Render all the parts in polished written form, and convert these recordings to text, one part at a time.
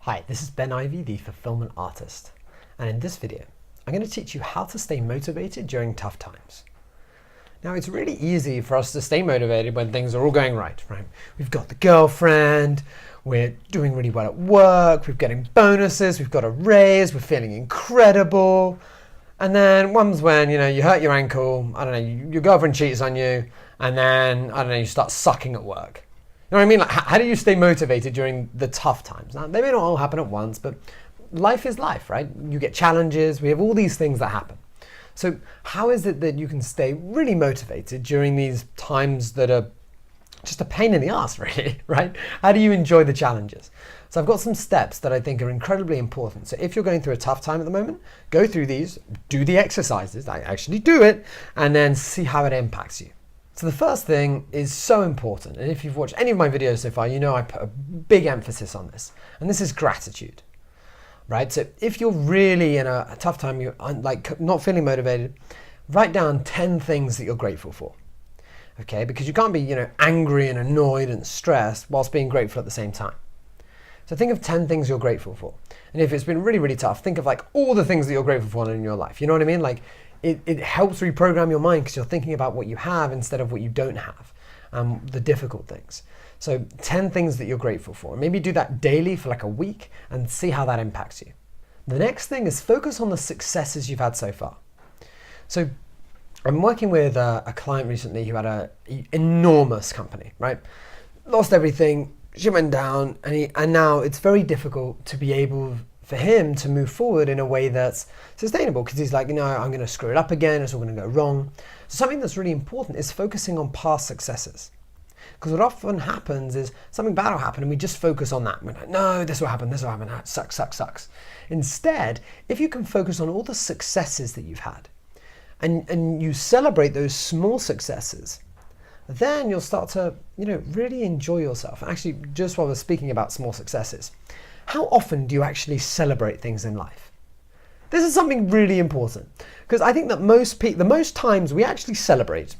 Hi, this is Ivey, the fulfillment artist. And in this video, I'm going to teach you how to stay motivated during tough times. Now, it's really easy for us to stay motivated when things are all going right? We've got the girlfriend, we're doing really well at work, we're getting bonuses, we've got a raise, we're feeling incredible. And then one's when, you hurt your ankle, your girlfriend cheats on you, and then, you start sucking at work. You know what I mean? Like, how do you stay motivated during the tough times? Now, they may not all happen at once, but life is life, right? You get challenges, we have all these things that happen. So how is it that you can stay really motivated during these times that are just a pain in the ass, really, right? How do you enjoy the challenges? So I've got some steps that I think are incredibly important. So if you're going through a tough time at the moment, go through these, do the exercises, I actually do it, and then see how it impacts you. So the first thing is so important, and if you've watched any of my videos so far, you know I put a big emphasis on this, and this is gratitude, right? So if you're really in a tough time, you're not feeling motivated, write down 10 things that you're grateful for, okay? Because you can't be, angry and annoyed and stressed whilst being grateful at the same time. So think of 10 things you're grateful for, and if it's been really, really tough, think of all the things that you're grateful for in your life. You know what I mean? It helps reprogram your mind because you're thinking about what you have instead of what you don't have, the difficult things. So 10 things that you're grateful for. Maybe do that daily for a week and see how that impacts you. The next thing is focus on the successes you've had so far. So I'm working with a client recently who had an enormous company, right? Lost everything, shit went down, and now it's very difficult to be able for him to move forward in a way that's sustainable because he's like, I'm going to screw it up again, it's all going to go wrong. So something that's really important is focusing on past successes. Because what often happens is something bad will happen and we just focus on that. We're like, no, this will happen, that sucks. Instead, if you can focus on all the successes that you've had and you celebrate those small successes, then you'll start to, really enjoy yourself. Actually, just while we're speaking about small successes, how often do you actually celebrate things in life? This is something really important because I think that the most times we actually celebrate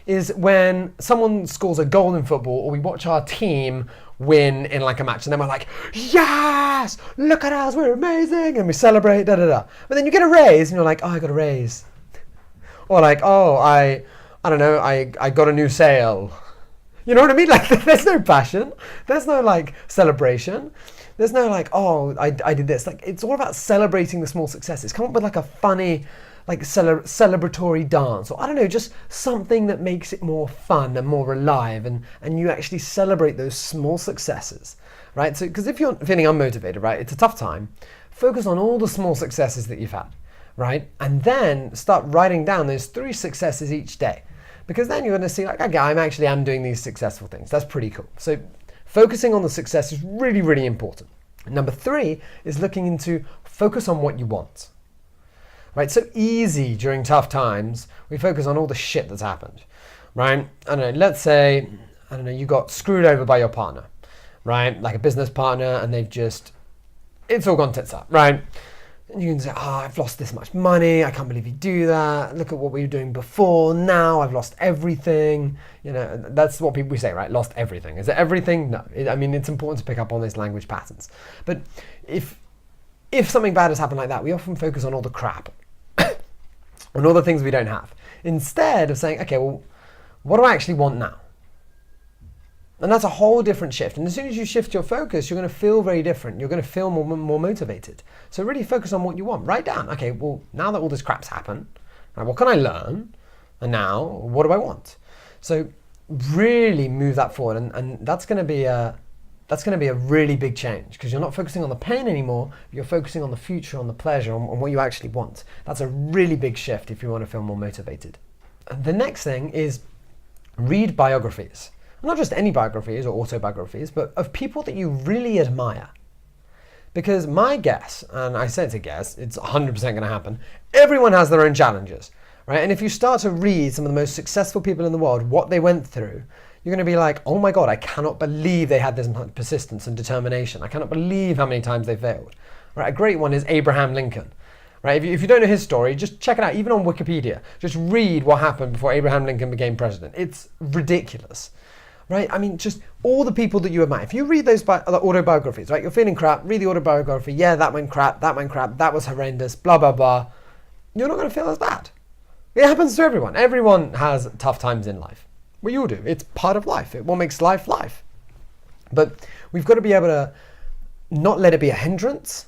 is when someone scores a goal in football or we watch our team win in a match and then we're like, yes, look at us, we're amazing, and we celebrate, But then you get a raise and you're like, oh, I got a raise. Or I got a new sale. You know what I mean? There's no passion. There's no celebration. There's no I did this. It's all about celebrating the small successes. Come up with a funny, celebratory dance, or just something that makes it more fun and more alive, and you actually celebrate those small successes, right? So, because if you're feeling unmotivated, right, it's a tough time, focus on all the small successes that you've had, right? And then start writing down those 3 successes each day. Because then you're going to see okay, I'm doing these successful things. That's pretty cool. So focusing on the success is really, really important. Number 3 is looking into focus on what you want. Right? So easy during tough times, we focus on all the shit that's happened. Right? Let's say, you got screwed over by your partner. Right? Like a business partner, and it's all gone tits up. Right? And you can say, I've lost this much money. I can't believe you do that. Look at what we were doing before. Now I've lost everything. That's what we say, right? Lost everything. Is it everything? No. It's important to pick up on those language patterns. But if something bad has happened like that, we often focus on all the crap, on all the things we don't have, instead of saying, okay, well, what do I actually want now? And that's a whole different shift. And as soon as you shift your focus, you're going to feel very different. You're going to feel more motivated. So really focus on what you want. Write down, okay, well, now that all this crap's happened, right, what can I learn? And now, what do I want? So really move that forward. And that's going to be a really big change because you're not focusing on the pain anymore. You're focusing on the future, on the pleasure, on what you actually want. That's a really big shift if you want to feel more motivated. And the next thing is read biographies. Not just any biographies or autobiographies, but of people that you really admire. Because my guess, and I say it's a guess, it's 100% going to happen, everyone has their own challenges, right? And if you start to read some of the most successful people in the world, what they went through, you're going to be like, oh my God, I cannot believe they had this much persistence and determination. I cannot believe how many times they failed. Right? A great one is Abraham Lincoln. Right? If you don't know his story, just check it out, even on Wikipedia. Just read what happened before Abraham Lincoln became president. It's ridiculous. right? I mean, just all the people that you admire. If you read those autobiographies, right, you're feeling crap, read the autobiography, yeah, that went crap, that was horrendous, blah, blah, blah. You're not going to feel as bad. It happens to everyone. Everyone has tough times in life. We all do. It's part of life. It's what makes life life. But we've got to be able to not let it be a hindrance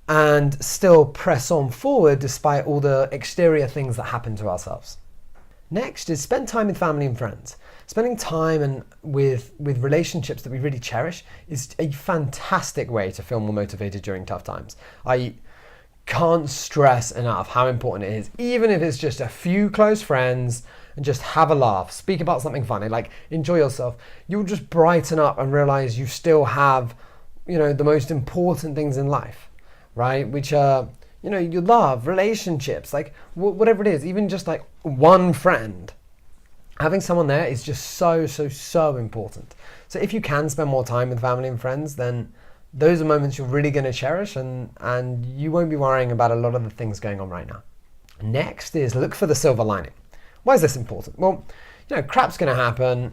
and still press on forward despite all the exterior things that happen to ourselves. Next is spend time with family and friends. Spending time with relationships that we really cherish is a fantastic way to feel more motivated during tough times. I can't stress enough how important it is, even if it's just a few close friends, and just have a laugh, speak about something funny, like enjoy yourself. You'll just brighten up and realize you still have, the most important things in life, right? Which are, you love, relationships, like whatever it is, even just like one friend. Having someone there is just so, so, so important. So if you can spend more time with family and friends, then those are moments you're really going to cherish, and you won't be worrying about a lot of the things going on right now. Next is look for the silver lining. Why is this important? Well, crap's going to happen.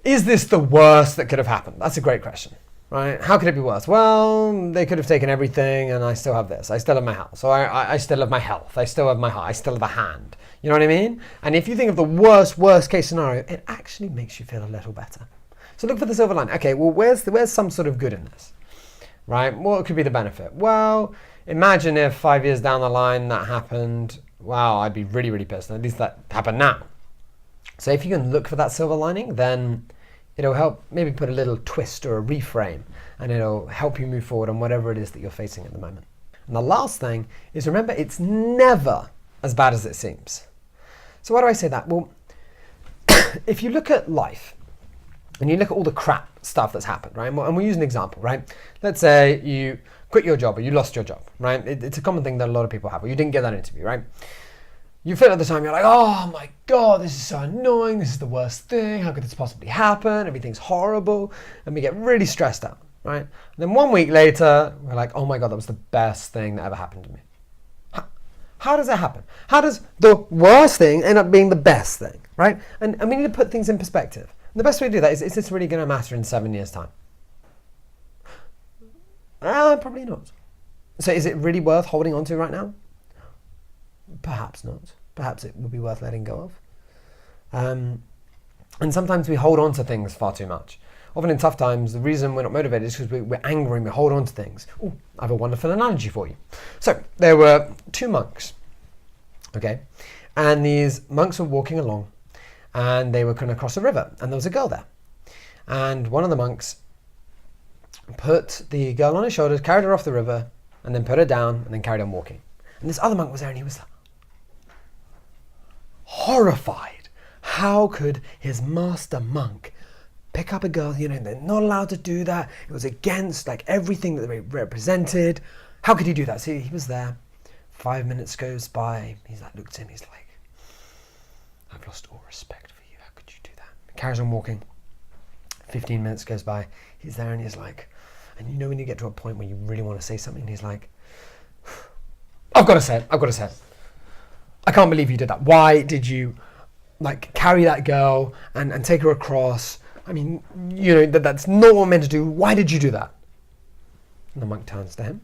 Is this the worst that could have happened? That's a great question, right? How could it be worse? Well, they could have taken everything and I still have this. I still have my house. Or I still have my health. I still have my heart. I still have a hand. You know what I mean? And if you think of the worst case scenario, it actually makes you feel a little better. So look for the silver lining. Okay, well, where's some sort of good in this, right? What could be the benefit? Well, imagine if 5 years down the line that happened. Wow, I'd be really, really pissed. At least that happened now. So if you can look for that silver lining, then it'll help maybe put a little twist or a reframe, and it'll help you move forward on whatever it is that you're facing at the moment. And the last thing is, remember, it's never as bad as it seems. So why do I say that? Well, if you look at life and you look at all the crap stuff that's happened, right? And we'll use an example, right? Let's say you quit your job or you lost your job, right? It's a common thing that a lot of people have, or you didn't get that interview, right? You feel at the time, you're like, oh my God, this is so annoying. This is the worst thing. How could this possibly happen? Everything's horrible. And we get really stressed out, right? And then 1 week later, we're like, oh my God, that was the best thing that ever happened to me. How does that happen? How does the worst thing end up being the best thing, right? And we need to put things in perspective. And the best way to do that is this really going to matter in 7 years' time? Probably not. So is it really worth holding on to right now? Perhaps not. Perhaps it would be worth letting go of. And sometimes we hold on to things far too much. Often in tough times, the reason we're not motivated is because we're angry and we hold on to things. Ooh, I have a wonderful analogy for you. So there were 2 monks, okay? And these monks were walking along and they were going to cross a river, and there was a girl there. And one of the monks put the girl on his shoulders, carried her off the river, and then put her down and then carried on walking. And this other monk was there and he was horrified. How could his master monk pick up a girl? They're not allowed to do that. It was against everything that they represented. How could he do that? See, he was there. 5 minutes goes by. He's looks at him. He's like, I've lost all respect for you. How could you do that? He carries on walking. 15 minutes goes by. He's there and he's like, and when you get to a point where you really want to say something, he's like, I've got to say it. I can't believe you did that. Why did you carry that girl and take her across? I mean, that's not what I'm meant to do. Why did you do that? And the monk turns to him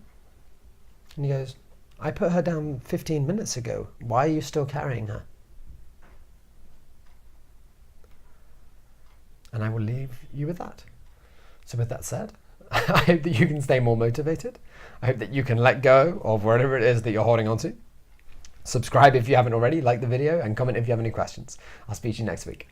and he goes, I put her down 15 minutes ago. Why are you still carrying her? And I will leave you with that. So with that said, I hope that you can stay more motivated. I hope that you can let go of whatever it is that you're holding on to. Subscribe if you haven't already, like the video, and comment if you have any questions. I'll speak to you next week.